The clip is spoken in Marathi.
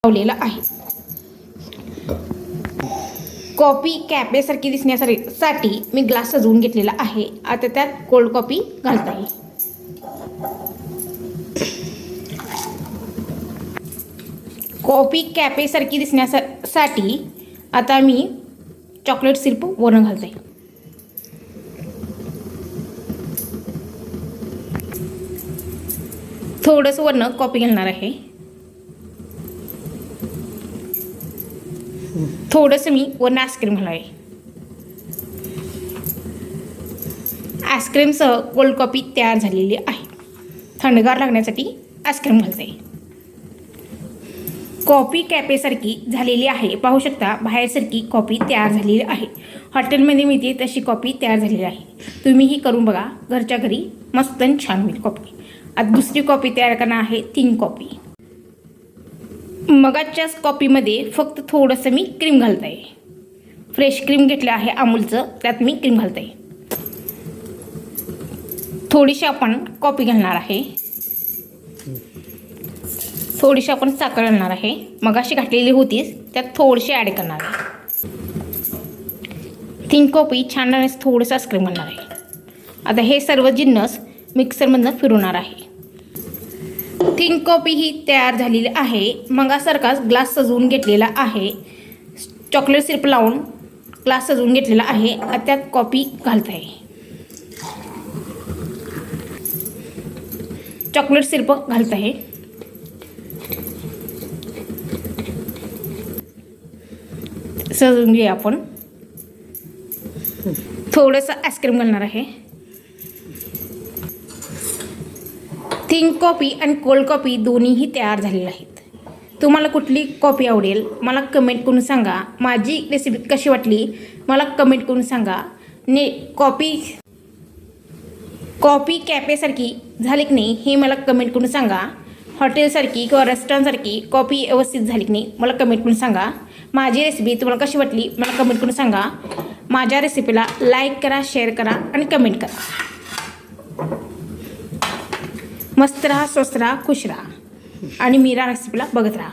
लावलेला आहे. कॉफी कॅफेसारखी दिसण्यासाठी मी ग्लास सजवून घेतलेला आहे. आता त्यात कोल्ड कॉफी घालता येईल. कॉफी कॅफेसारखी दिसण्यासाठी आता मी चॉकलेट सिरप वरून घालते. थोडंसं वरनं कॉफी घालणार आहे. थोडंसं मी वरनं आईस्क्रीम घालणार आहे. आईस्क्रीमसह कोल्ड कॉफी तयार झालेली आहे. थंडगार लागण्यासाठी आईस्क्रीम घालते. कॉफी कॅफेसारखी झालेली आहे. पाहू शकता बाहेरसारखी कॉफी तयार झालेली आहे. हॉटेलमध्ये मिळते तशी कॉफी तयार झालेली आहे. तुम्हीही करून बघा. घरच्या घरी मस्त आणि छान होईल कॉफी. आता दुसरी कॉफी तयार करणार आहे, थिन कॉफी. मगाच्याच कॉफीमध्ये फक्त थोडंसं मी क्रीम घालत आहे. फ्रेश क्रीम घेतलं आहे अमूलचं, त्यात मी क्रीम घालत आहे. थोडीशी आपण कॉफी घालणार आहे. थोडीशी आपण साखर घालणार आहे. मगाशी घातलेली होतीच, त्यात थोडीशी ॲड करणार आहे. थिन कॉफी छान राहण्यास थोडंसं आईस्क्रीम घालणार आहे. आता हे सर्व जिन्नस मिक्सरमधनं फिरवणार आहे. थिन कॉफी ही तयार झालेली आहे. मगासारखाच ग्लास सजवून घेतलेला आहे. चॉकलेट सिरप लावून ग्लास सजवून घेतलेला आहे. त्यात कॉफी घालत आहे. चॉकलेट सिरप घालत आहे. सजवून घेऊया आपण. थोडंसं आईस्क्रीम घालणार आहे. थिन कॉफी आणि कोल्ड कॉफी दोन्हीही तयार झालेले आहेत. तुम्हाला कुठली कॉफी आवडेल मला कमेंट करून सांगा. माझी रेसिपी कशी वाटली मला कमेंट करून सांगा. कॉफी कॅफेसारखी झाली की नाही हे मला कमेंट करून सांगा. हॉटेलसारखी किंवा रेस्टॉरंटसारखी कॉफी व्यवस्थित झाली की नाही मला कमेंट करून सांगा. माझी रेसिपी तुम्हाला कशी वाटली मला कमेंट करून सांगा. माझ्या रेसिपीला लाईक करा, शेअर करा आणि कमेंट करा. मस्त राहा, स्वस्त राहा, खुश राहा आणि मीरा रेसिपीला बघत राहा.